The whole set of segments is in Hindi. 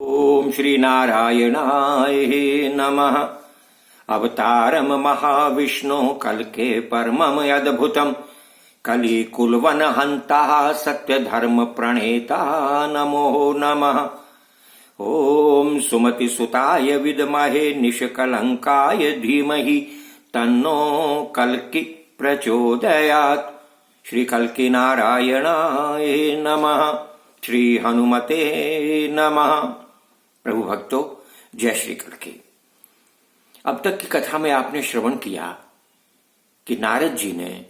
ओम श्री नारायणाय नमः। अवतारम महाविष्णु कल्के परमम अद्भुतम कलिकुलवन हंता सत्य धर्म प्रणेता नमो नमः। ओम सुमति सुताय विद्महे निष्कलंकाय धीमहि तन्नो कल्कि प्रचोदयात्। श्री कल्कि नारायणाय नमः। श्री हनुमते नमः। प्रभु भक्तों, जय श्री कल्कि। अब तक की कथा में आपने श्रवण किया कि नारद जी ने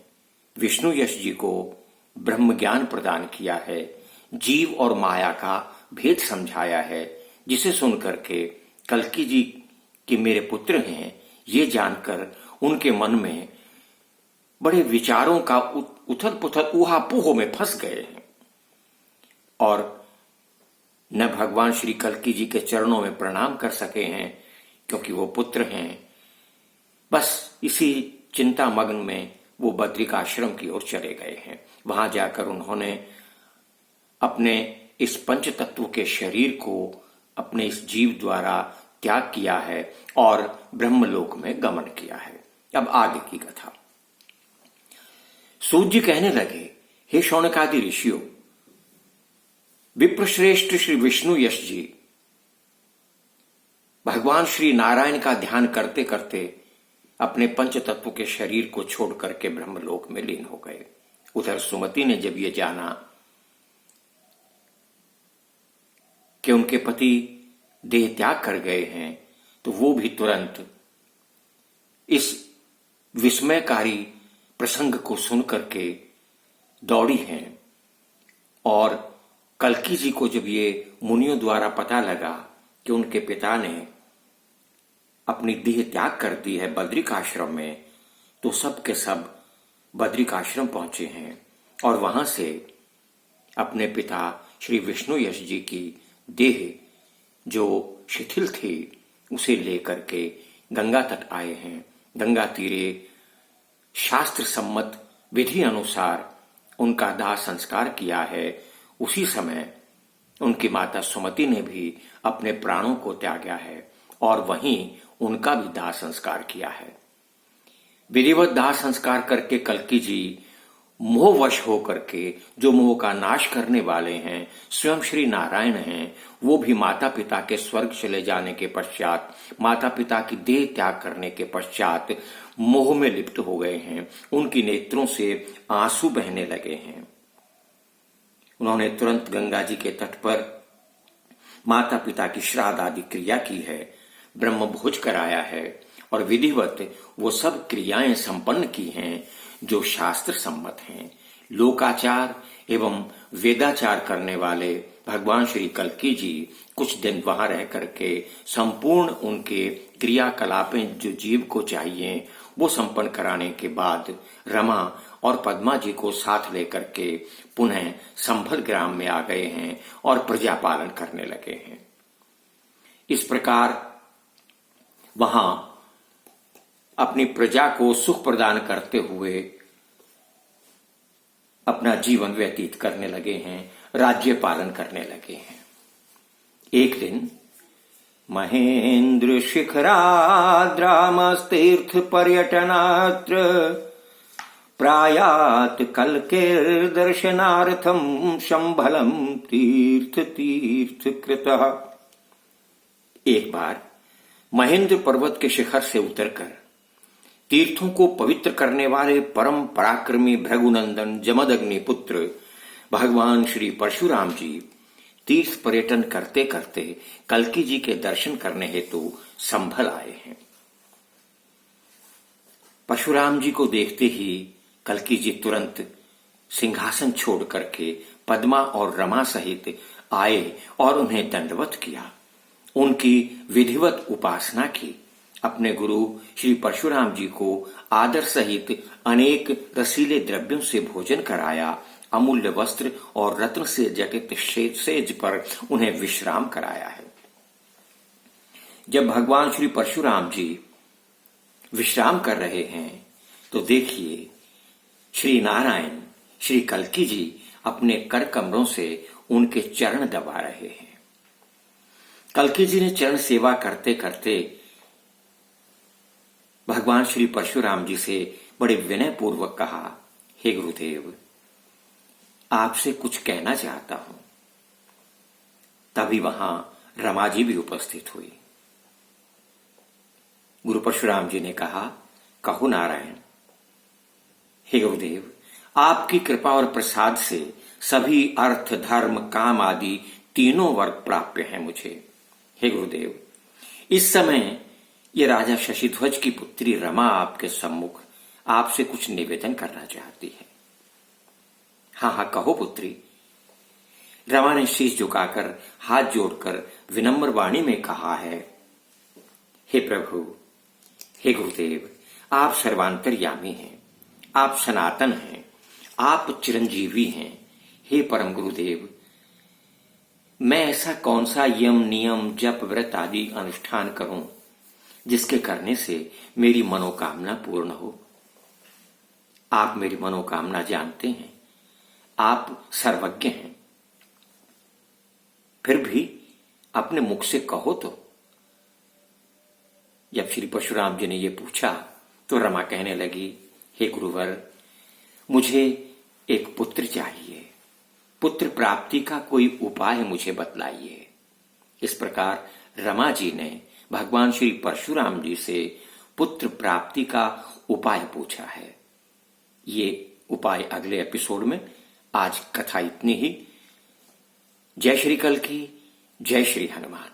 विष्णु यश जी को ब्रह्म ज्ञान प्रदान किया है, जीव और माया का भेद समझाया है, जिसे सुनकर के कल्कि जी कि मेरे पुत्र हैं, ये जानकर उनके मन में बड़े विचारों का उथल पुथल ऊहापोह में फंस गए हैं और न भगवान श्री कल्कि जी के चरणों में प्रणाम कर सके हैं क्योंकि वो पुत्र हैं। बस इसी चिंता मग्न में वो बद्रिकाश्रम की ओर चले गए हैं। वहां जाकर उन्होंने अपने इस पंच तत्व के शरीर को अपने इस जीव द्वारा त्याग किया है और ब्रह्मलोक में गमन किया है। अब आगे की कथा। सूत जी कहने लगे, हे शौनकादि ऋषियों, विप्रश्रेष्ठ श्री विष्णु यश जी भगवान श्री नारायण का ध्यान करते करते अपने पंच तत्व के शरीर को छोड़ करके ब्रह्मलोक में लीन हो गए। उधर सुमति ने जब ये जाना कि उनके पति देह त्याग कर गए हैं तो वो भी तुरंत इस विस्मयकारी प्रसंग को सुन करके दौड़ी हैं। और कल्कि जी को जब ये मुनियों द्वारा पता लगा कि उनके पिता ने अपनी देह त्याग कर दी है बद्रिकाश्रम में, तो सब के सब बद्रिकाश्रम पहुंचे हैं और वहां से अपने पिता श्री विष्णु यश जी की देह जो शिथिल थी उसे लेकर के गंगा तट आए हैं। गंगा तीरे शास्त्र सम्मत विधि अनुसार उनका दाह संस्कार किया है। उसी समय उनकी माता सुमति ने भी अपने प्राणों को त्यागा है और वहीं उनका भी दाह संस्कार किया है। विधिवत दाह संस्कार करके कल्कि जी मोहवश होकर के, जो मोह का नाश करने वाले हैं, स्वयं श्री नारायण हैं, वो भी माता पिता के स्वर्ग चले जाने के पश्चात, माता पिता की देह त्याग करने के पश्चात मोह में लिप्त हो गए हैं। उनकी नेत्रों से आंसू बहने लगे हैं। उन्होंने तुरंत गंगा जी के तट पर माता पिता की श्राद्ध आदि क्रिया की है, ब्रह्म भोज कराया है और विधिवत वो सब क्रियाएं संपन्न की हैं जो शास्त्र सम्मत हैं। लोकाचार एवं वेदाचार करने वाले भगवान श्री कल्कि जी कुछ दिन वहां रह करके संपूर्ण उनके क्रियाकलापें जो जीव को चाहिए वो संपन्न कराने के बाद रमा और पद्मा जी को साथ लेकर के पुनः संभल ग्राम में आ गए हैं और प्रजा पालन करने लगे हैं। इस प्रकार वहां अपनी प्रजा को सुख प्रदान करते हुए अपना जीवन व्यतीत करने लगे हैं, राज्य पालन करने लगे हैं। एक दिन महेंद्र शिखराद्रामस्तीर्थ पर्यटनात्र प्रायात कल्किर्दर्शनार्थम शंभलम तीर्थ तीर्थ कृतः। एक बार महेंद्र पर्वत के शिखर से उतरकर तीर्थों को पवित्र करने वाले परम पराक्रमी भृगुनंदन जमदग्नि पुत्र भगवान श्री परशुराम जी तीर्थ पर्यटन करते करते कल्कि जी के दर्शन करने हेतु संभल आए हैं। परशुराम जी को देखते ही कल्कि जी तुरंत सिंहासन छोड़ करके पद्मा और रमा सहित आए और उन्हें दंडवत किया। उनकी विधिवत उपासना की। अपने गुरु श्री परशुराम जी को आदर सहित अनेक रसीले द्रव्यों से भोजन कराया। अमूल्य वस्त्र और रत्न से जटित सेज पर उन्हें विश्राम कराया है। जब भगवान श्री परशुराम जी विश्राम कर रहे हैं तो देखिए श्री नारायण श्री कल्कि जी अपने कर कमरों से उनके चरण दबा रहे हैं। कल्कि जी ने चरण सेवा करते करते भगवान श्री परशुराम जी से बड़े विनय पूर्वक कहा, हे गुरुदेव, आपसे कुछ कहना चाहता हूं। तभी वहां रमा जी भी उपस्थित हुई। गुरु परशुराम जी ने कहा, कहो नारायण। हे गुरुदेव, आपकी कृपा और प्रसाद से सभी अर्थ, धर्म, काम आदि तीनों वर्ग प्राप्य हैं मुझे। हे गुरुदेव, इस समय ये राजा शशिध्वज की पुत्री रमा आपके सम्मुख आपसे कुछ निवेदन करना चाहती है। हाँ हाँ, कहो पुत्री। रमा ने शीश झुकाकर हाथ जोड़कर विनम्र वाणी में कहा है, हे प्रभु, हे गुरुदेव, आप सर्वांतर्यामी हैं, आप सनातन हैं, आप चिरंजीवी हैं। हे परम गुरुदेव, मैं ऐसा कौन सा यम, नियम, जप, व्रत आदि अनुष्ठान करूं जिसके करने से मेरी मनोकामना पूर्ण हो? आप मेरी मनोकामना जानते हैं, आप सर्वज्ञ हैं, फिर भी अपने मुख से कहो तो। जब श्री परशुराम जी ने यह पूछा तो रमा कहने लगी, हे गुरुवर, मुझे एक पुत्र चाहिए, पुत्र प्राप्ति का कोई उपाय मुझे बतलाइए। इस प्रकार रमा जी ने भगवान श्री परशुराम जी से पुत्र प्राप्ति का उपाय पूछा है। ये उपाय अगले एपिसोड में। आज कथा इतनी ही। जय श्री कल्कि, जय श्री हनुमान।